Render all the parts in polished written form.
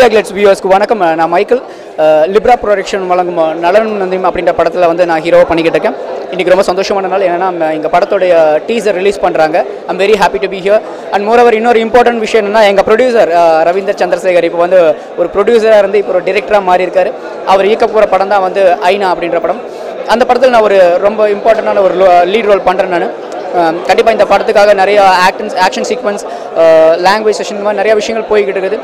India glitz வியூவர்ஸ்க்கு வணக்கம். நான் Michael. Libre production வழங்கும் நலனும் நந்தியும் அப்படின்ற படத்தில் வந்து நான் ஹீரோவாக பண்ணிக்கிட்டு இருக்கேன். இன்றைக்கி ரொம்ப சந்தோஷமான நாள். ஏன்னா எங்கள் படத்தோடைய டீசர் ரிலீஸ் பண்ணுறாங்க. I'm very happy to be here. And moreover இன்னொரு இம்பார்ட்டன்ட் விஷயம் என்னன்னா, எங்கள் ப்ரொடியூசர் ரவீந்தர் சந்திரசேகர் இப்போ வந்து ஒரு ப்ரொடியூசராக இருந்து இப்போ ஒரு டிரெக்டராக மாறி இருக்காரு. அவர் இயக்க போகிற படம் தான் வந்து ஐநா அப்படின்ற படம். அந்த படத்தில் நான் ஒரு ரொம்ப இம்பார்ட்டண்டான ஒரு லீட் ரோல் பண்ணுறேன். நான் கண்டிப்பாக இந்த படத்துக்காக நிறைய ஆக்ஷன் சீக்வன்ஸ், லாங்குவேஜ் செஷன், இந்த மாதிரி நிறைய விஷயங்கள் போய்கிட்டு இருக்குது.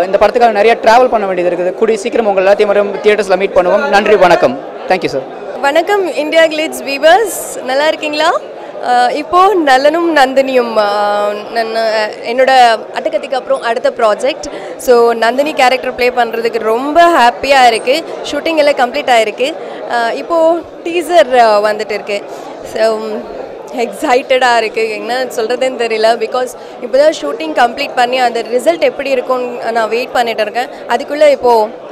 இந்த படத்துக்காக நிறைய ட்ராவல் பண்ண வேண்டியது இருக்குது. கூடிய சீக்கிரம் உங்கள் எல்லாத்தையும் வரும் தியேட்டர்ஸில் மீட் பண்ணுவோம். நன்றி, வணக்கம். Thank you sir. வணக்கம் இந்தியா கிளிட்ஸ் வியூவர்ஸ், நல்லா இருக்கீங்களா? இப்போது நலனும் நந்தினியும் என்னோட அட்டகத்திக்கு அப்புறம் அடுத்த project. So Nandini character play பண்ணுறதுக்கு ரொம்ப ஹாப்பியாக இருக்குது. ஷூட்டிங் எல்லாம் கம்ப்ளீட் ஆகிருக்கு. இப்போது டீசர் வந்துட்டு இருக்கு. ஸோ எக்ஸைட்டடாக இருக்குது, என்ன சொல்கிறதுன்னு தெரியல. பிகாஸ் இப்போ தான் ஷூட்டிங் கம்ப்ளீட் பண்ணி அந்த ரிசல்ட் எப்படி இருக்கும்னு நான் வெயிட் பண்ணிகிட்டு இருக்கேன். அதுக்குள்ளே இப்போது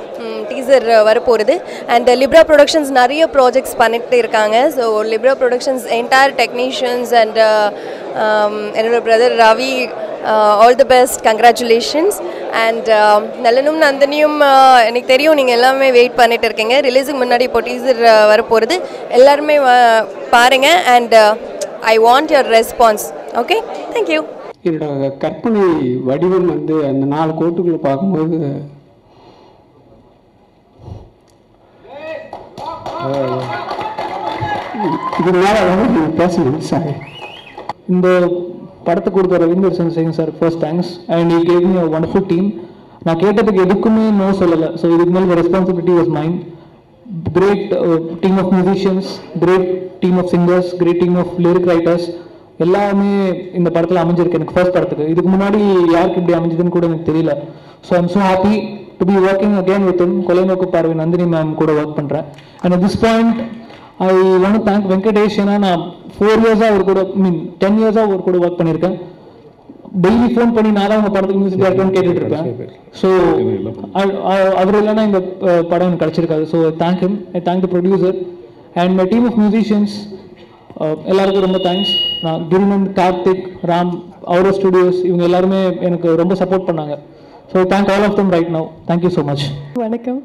டீசர் வரப்போகுது. அண்ட் லிப்ரா ப்ரொடக்ஷன்ஸ் நிறைய ப்ராஜெக்ட்ஸ் பண்ணிட்டு இருக்காங்க. So Libra Productions entire technicians and என்னோட brother Ravi, all the best, congratulations. And நலனும் நந்தினியும் எனக்கு தெரியும் நீங்கள் எல்லாமே வெயிட் பண்ணிட்டு இருக்கீங்க. ரிலீஸுக்கு முன்னாடி இப்போ டீசர் வரப்போகிறது. எல்லாருமே பாருங்கள். And I want your response. Okay, thank you. என்னோட கற்பனை வடிவம் வந்து அந்த 4 கோட்டுக்குள்ளே பார்க்கும்போது இது மேலே பேசணும் சார். இந்த படத்தை கொடுத்த Ravindar Chandrasekar sir first thanks. And you gave me a wonderful team. நான் கேட்டதுக்கு எதுக்குமே நோ சொல்லலை. ஸோ இதுக்கு மேலே responsibility was mine. Great team of musicians, great team of singers, great team of lyric writers எல்லாமே இந்த படத்தில் அமைஞ்சிருக்கு. எனக்கு ஃபர்ஸ்ட் படத்துக்கு இதுக்கு முன்னாடி யாருக்கு இப்படி அமைஞ்சதுன்னு கூட எனக்கு தெரியல. So I'm so happy to be working again with கொலைநோக்கு பார்வை நந்தினி மேம் கூட ஒர்க் பண்ணுறேன். And at this point I want to thank Venkatesh. ஏன்னா நான் 4 இயர்ஸாக அவர் கூட 10 இயர்ஸாக அவர் கூட ஒர்க் பண்ணியிருக்கேன். டெய்லி ஃபோன் பண்ணி நான் தான் உங்கள் படத்துக்கு மியூசிக் டைரக்டர்னு கேட்டுட்டு இருக்கேன். ஸோ அவர் இல்லைன்னா இந்த படம் எனக்கு கிடச்சிருக்காது. So thank him. I thank the producer and my team of musicians. எல்லாருக்கும் ரொம்ப தேங்க்ஸ். நான் கிரிநந்த், கார்த்திக், ராம், அவுரோ ஸ்டுடியோஸ் இவங்க எல்லாருமே எனக்கு ரொம்ப சப்போர்ட் பண்ணாங்க. So thank all of them right now. Thank you so much. வணக்கம்.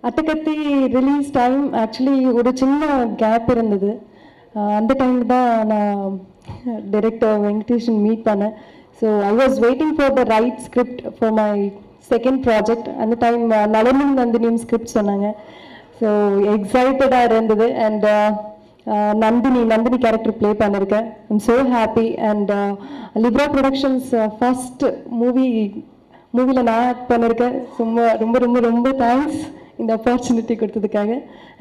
அட்டகத்தி ரிலீஸ் டைம் ஆக்சுவலி ஒரு சின்ன கேப் இருந்தது. அந்த டைமில் தான் நான் டைரக்டர் வெங்கடேஷன் மீட் பண்ணேன். So I was waiting for the right script for my second project. அந்த டைம் நலனும் நந்தினியும் ஸ்கிரிப்ட் சொன்னாங்க. ஸோ எக்ஸைட்டடாக இருந்தது. அண்ட் நந்தினி கேரக்டர் ப்ளே பண்ணியிருக்கேன். I'm so happy. And Libra productions first மூவியில் நான் ஆக்ட் பண்ணியிருக்கேன். ரொம்ப ரொம்ப ரொம்ப தேங்க்ஸ் இந்த ஆப்பர்ச்சுனிட்டி கொடுத்ததுக்காக.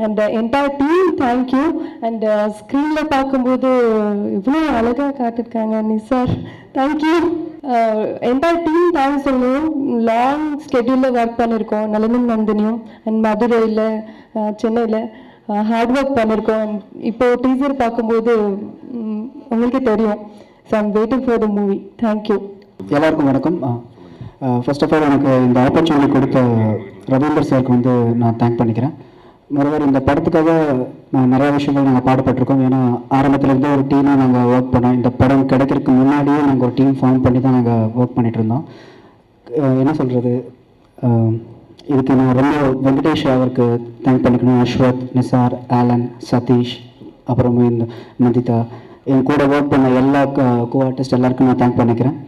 And entire team thank you. And ஸ்க்ரீனில் பார்க்கும்போது இவ்வளோ அழகாக காட்டியிருக்காங்க Nizar, thank you. Entire team thanks சொல்லணும். லாங் ஸ்கெட்யூலில் ஒர்க் பண்ணியிருக்கோம் நலனும் நந்தினியும். அண்ட் மதுரையில், சென்னையில் ஹார்ட் ஒர்க் பண்ணியிருக்கோம். இப்போது டீசர் பார்க்கும்போது உங்களுக்கே தெரியும். So I'm waiting for the movie. Thank you. எல்லாருக்கும் வணக்கம். ஃபர்ஸ்ட் ஆஃப் ஆல் எனக்கு இந்த ஆப்பர்ச்சுனிட்டி கொடுத்த ரவீந்தர் சாருக்கு வந்து நான் தேங்க் பண்ணிக்கிறேன். மறுபடியும் இந்த படத்துக்காக நிறையா விஷயங்கள் நாங்கள் பாடுபட்டிருக்கோம். ஏன்னா ஆரம்பத்துலேருந்தே ஒரு டீமாக நாங்கள் ஒர்க் பண்ணோம். இந்த படம் கிடைக்கிறதுக்கு முன்னாடியே நாங்கள் ஒரு டீம் ஃபார்ம் பண்ணி தான் நாங்கள் ஒர்க் பண்ணிகிட்டு இருந்தோம். என்ன சொல்கிறது, இதுக்கு நான் ரொம்ப வெங்கடேஷ் அவருக்கு தேங்க் பண்ணிக்கணும். அஸ்வத், நிசார், ஆலன், சதீஷ், அப்புறம் இந்த நந்திதா, என் கூட ஒர்க் பண்ண எல்லா கோ ஆர்டிஸ்ட் எல்லாருக்கும் நான் தேங்க் பண்ணிக்கிறேன்.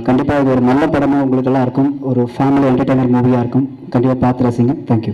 கண்டிப்பாக இது ஒரு நல்ல படமாக உங்களுக்கெல்லாம் இருக்கும். ஒரு ஃபேமிலி என்டர்டெய்னர் மூவியாக இருக்கும். கண்டிப்பாக பார்த்து ரசிங்க. தேங்க்யூ.